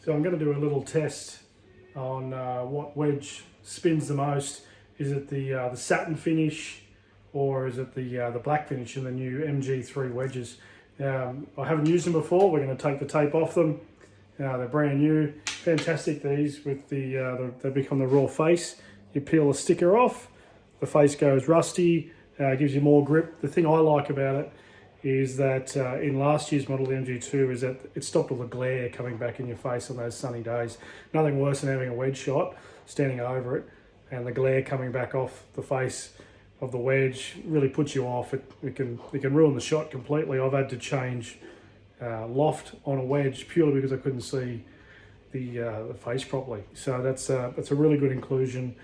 So I'm going to do a little test on what wedge spins the most. Is it the satin finish, or is it the black finish in the new MG3 wedges? I haven't used them before. We're going to take the tape off them. They're brand new, fantastic. These with they become the raw face. You peel the sticker off, the face goes rusty, gives you more grip. The thing I like about it is that in last year's model, the MG2, is that it stopped all the glare coming back in your face on those sunny days. Nothing worse than having a wedge shot, standing over it, and the glare coming back off the face of the wedge really puts you off. It can ruin the shot completely. I've had to change loft on a wedge purely because I couldn't see the face properly. So that's a really good inclusion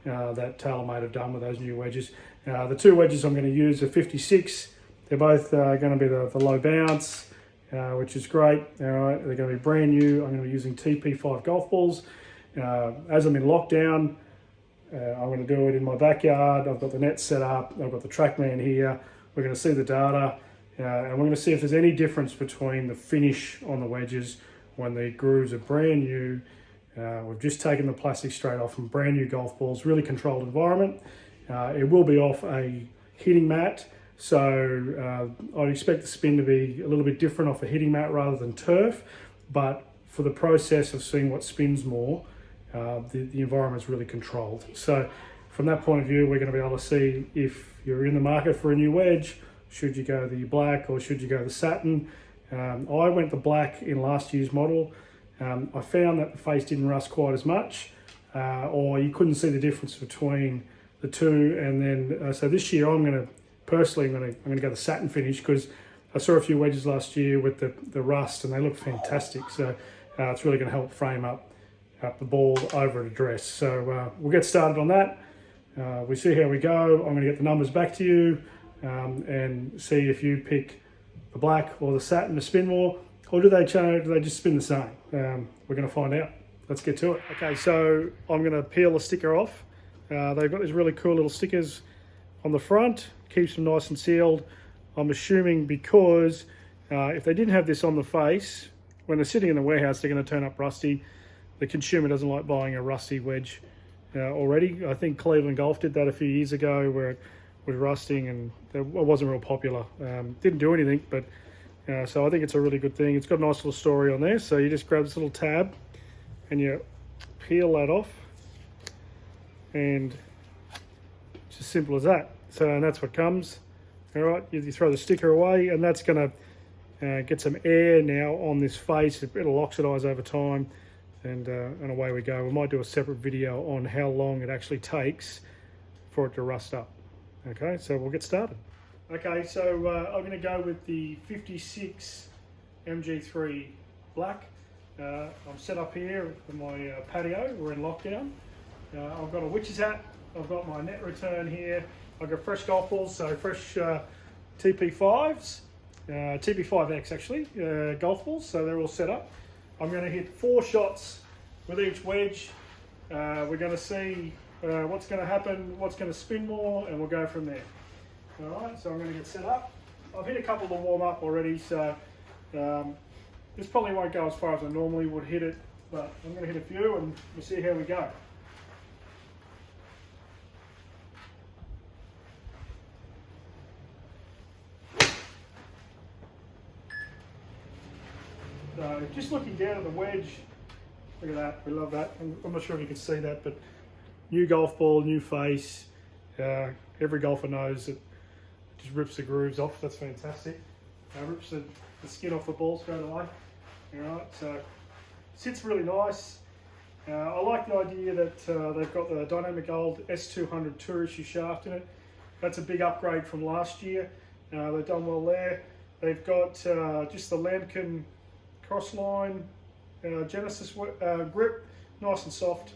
that Taylormade have done with those new wedges. The two wedges I'm going to use are 56. They're both going to be the low bounce, which is great. All right, they're going to be brand new. I'm going to be using TP5 golf balls. As I'm in lockdown, I'm going to do it in my backyard. I've got the net set up. I've got the TrackMan here. We're going to see the data, and we're going to see if there's any difference between the finish on the wedges when the grooves are brand new. We've just taken the plastic straight off from brand new golf balls, really controlled environment. It will be off a hitting mat, so I'd expect the spin to be a little bit different off a hitting mat rather than turf, but for the process of seeing what spins more, the environment's really controlled. So from that point of view, we're going to be able to see if you're in the market for a new wedge, should you go the black or should you go the satin. I went the black in last year's model. I found that the face didn't rust quite as much, or you couldn't see the difference between the two. And then, so this year I'm going to go the satin finish, because I saw a few wedges last year with the rust and they look fantastic. So it's really going to help frame up the ball over an address. So we'll get started on that. We see how we go. I'm going to get the numbers back to you and see if you pick the black or the satin to spin more, or do they change? Do they just spin the same? We're going to find out. Let's get to it. Okay, so I'm going to peel the sticker off. They've got these really cool little stickers on the front, keeps them nice and sealed. I'm assuming because if they didn't have this on the face, when they're sitting in the warehouse, they're going to turn up rusty. The consumer doesn't like buying a rusty wedge already. I think Cleveland Golf did that a few years ago, where it was rusting and it wasn't real popular. Didn't do anything, but so I think it's a really good thing. It's got a nice little story on there. So you just grab this little tab and you peel that off, and it's as simple as that. So, and that's what comes. All right, you throw the sticker away, and that's going to get some air now on this face. It'll oxidize over time, and away we go. We might do a separate video on how long it actually takes for it to rust up. Okay, so we'll get started. Okay, so I'm going to go with the 56 MG3 Black. I'm set up here in my patio. We're in lockdown. I've got a witch's hat. I've got my net return here. I've got fresh golf balls, so fresh TP5s, TP5X actually, golf balls, so they're all set up. I'm going to hit 4 shots with each wedge. We're going to see what's going to happen, what's going to spin more, and we'll go from there. All right, so I'm going to get set up. I've hit a couple to warm up already, so this probably won't go as far as I normally would hit it, but I'm going to hit a few and we'll see how we go. So just looking down at the wedge, look at that, we love that. I'm not sure if you can see that, but new golf ball, new face. Every golfer knows it just rips the grooves off. That's fantastic. Rips the skin off the ball straight away. All right, so sits really nice. I like the idea that they've got the Dynamic Gold S200 Tour Issue shaft in it. That's a big upgrade from last year. They've done well there. They've got just the lambkin crossline Genesis grip, nice and soft.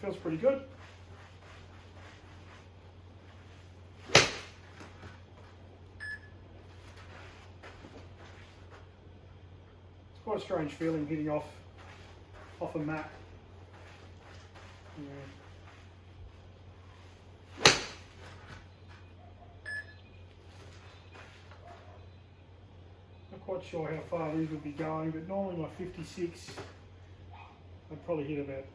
Feels pretty good. It's quite a strange feeling hitting off a mat. Not quite sure how far these would be going, but normally my 56 I'd probably hit about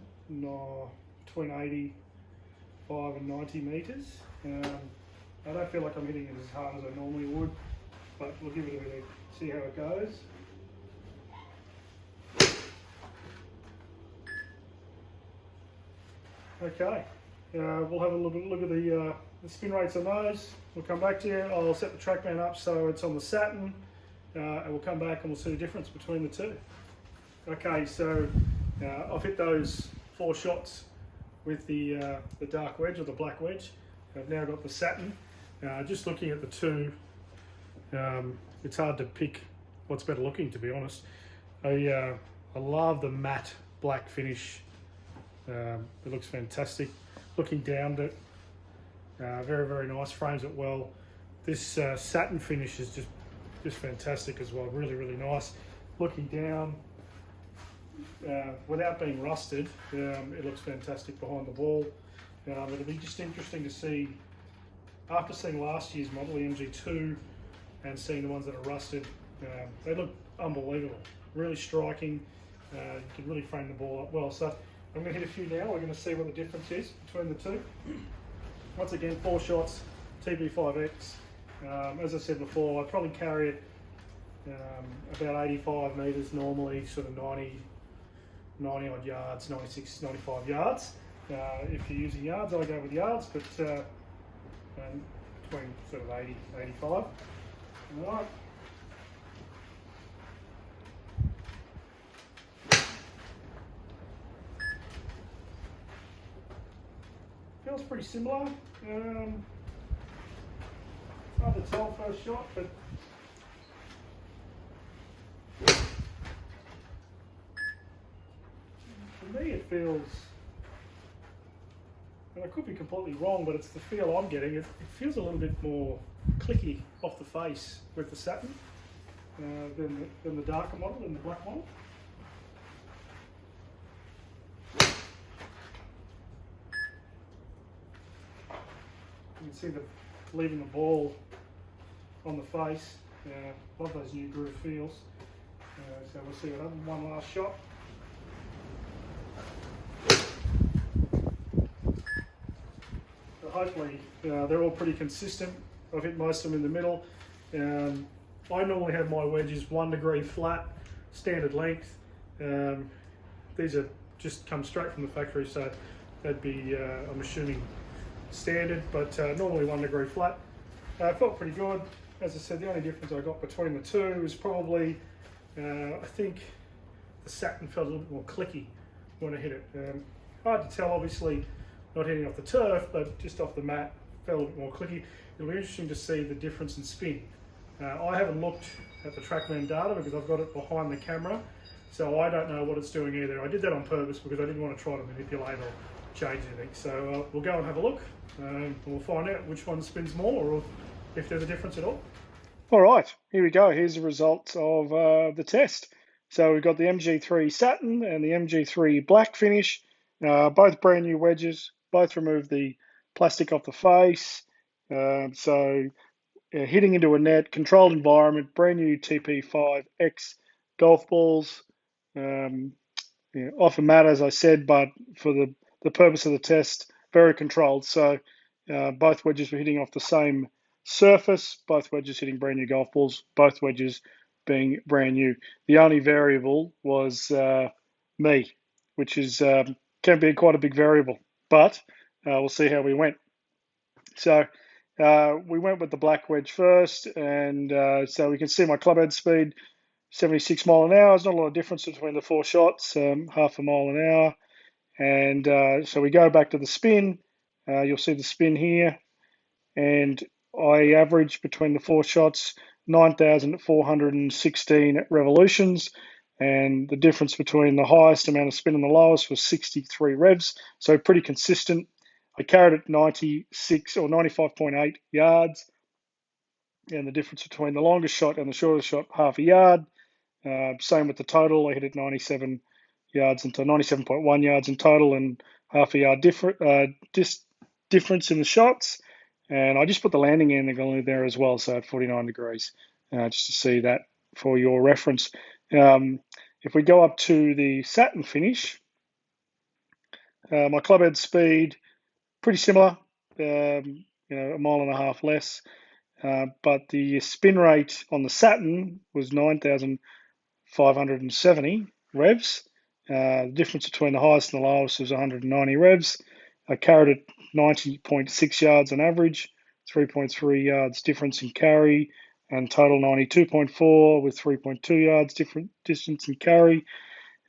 between 85 and 90 metres. I don't feel like I'm hitting it as hard as I normally would, but we'll give it a bit of see how it goes. Okay, we'll have a look at the spin rates on those. We'll come back to you. I'll set the TrackMan up so it's on the Satin, and we'll come back and we'll see the difference between the two. Okay, so I've hit those 4 shots with the dark wedge or the black wedge. I've now got the Satin. Just looking at the two, it's hard to pick what's better looking, to be honest. I love the matte black finish. It looks fantastic. Looking down it, very, very nice, frames it well. This Satin finish is just fantastic as well, really, really nice. Looking down, without being rusted, it looks fantastic behind the ball. It'll be just interesting to see, after seeing last year's model, the MG2, and seeing the ones that are rusted, they look unbelievable, really striking. You can really frame the ball up well. So I'm going to hit a few now. We're going to see what the difference is between the two. Once again, 4 shots, TB5X. As I said before, I probably carry it about 85 metres normally, sort of 90 odd yards, 96, 95 yards. If you're using yards, I go with yards, but between sort of 80, 85. All right. Feels pretty similar. Hard to tell first shot, but for me it feels, and I could be completely wrong, but it's the feel I'm getting. It feels a little bit more clicky off the face with the Satin than the darker model, than the black model. You can see the leaving the ball on the face. Love those new groove feels. So we'll see one last shot. So hopefully they're all pretty consistent. I've hit most of them in the middle. I normally have my wedges 1 degree flat, standard length. These are just come straight from the factory, so that'd be, I'm assuming, standard, but normally 1 degree flat. It felt pretty good. As I said, the only difference I got between the two is probably, I think the Satin felt a little bit more clicky when I hit it. Hard to tell, obviously, not hitting off the turf, but just off the mat, felt a little bit more clicky. It'll be interesting to see the difference in spin. I haven't looked at the TrackMan data because I've got it behind the camera, so I don't know what it's doing either. I did that on purpose because I didn't want to try to manipulate or change anything. So we'll go and have a look. We'll find out which one spins more, or if there's a difference at all. All right, here we go. Here's the results of the test. So we've got the MG3 Satin and the MG3 Black finish, both brand new wedges, both removed the plastic off the face. Hitting into a net, controlled environment, brand new TP5X golf balls. Off a mat, as I said, but for the purpose of the test, very controlled. So both wedges were hitting off the same surface, both wedges hitting brand new golf balls, both wedges being brand new. The only variable was me, which is can be quite a big variable, but we'll see how we went. So we went with the black wedge first, and so we can see my clubhead speed, 76 mile an hour. There's not a lot of difference between the 4 shots, half a mile an hour. And so we go back to the spin. You'll see the spin here, and I averaged between the 4 shots 9,416 revolutions, and the difference between the highest amount of spin and the lowest was 63 revs, so pretty consistent. I carried it 96 or 95.8 yards, and the difference between the longest shot and the shortest shot, half a yard. Same with the total. I hit it 97 yards into 97.1 yards in total, and half a yard difference in the shots. And I just put the landing angle there as well, so 49 degrees, just to see that for your reference. If we go up to the Satin finish, My clubhead speed, pretty similar, you know, a mile and a half less. But the spin rate on the Satin was 9,570 revs. The difference between the highest and the lowest was 190 revs. I carried it 90.6 yards on average, 3.3 yards difference in carry, and total 92.4 with 3.2 yards different distance in carry.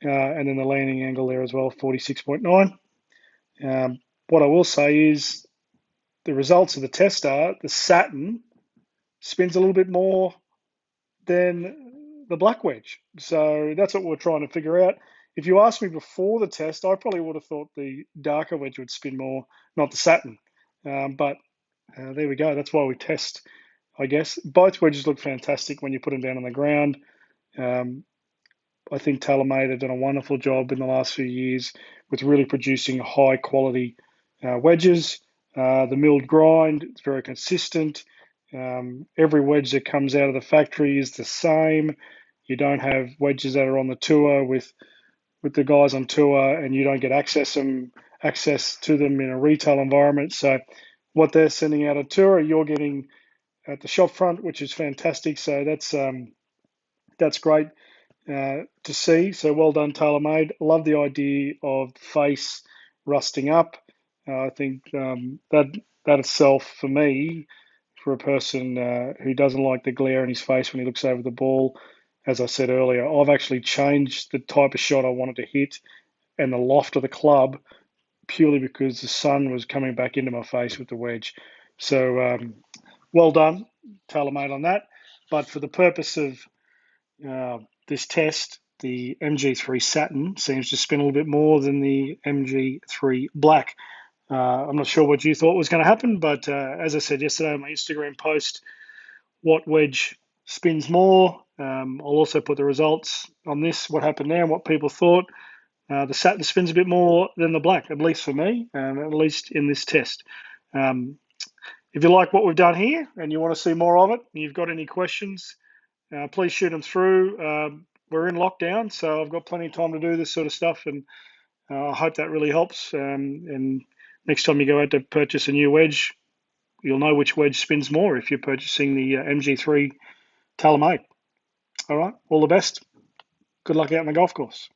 And then the landing angle there as well, 46.9. What I will say is the results of the test are the Satin spins a little bit more than the Black Wedge. So that's what we're trying to figure out. If you asked me before the test, I probably would have thought the darker wedge would spin more, not the Satin. But there we go. That's why we test, I guess. Both wedges look fantastic when you put them down on the ground. I think Taylormade have done a wonderful job in the last few years with really producing high quality wedges. The milled grind is very consistent. Every wedge that comes out of the factory is the same. You don't have wedges that are on the tour with the guys on tour, and you don't get access to them in a retail environment. So what they're sending out on tour, you're getting at the shop front, which is fantastic. So that's great to see. So well done, Taylormade. Love the idea of the face rusting up. I think that itself, for me, for a person who doesn't like the glare in his face when he looks over the ball, as I said earlier, I've actually changed the type of shot I wanted to hit and the loft of the club purely because the sun was coming back into my face with the wedge. So well done, Taylormade, on that. But for the purpose of this test, the MG3 Satin seems to spin a little bit more than the MG3 Black. I'm not sure what you thought was going to happen, but as I said yesterday on my Instagram post, what wedge spins more? I'll also put the results on this, what happened there, and what people thought. The Satin spins a bit more than the Black, at least for me, at least in this test. If you like what we've done here and you want to see more of it, and you've got any questions, please shoot them through. We're in lockdown, so I've got plenty of time to do this sort of stuff, and I hope that really helps. And next time you go out to purchase a new wedge, you'll know which wedge spins more if you're purchasing the MG3 Taylormade. All right, all the best. Good luck out on the golf course.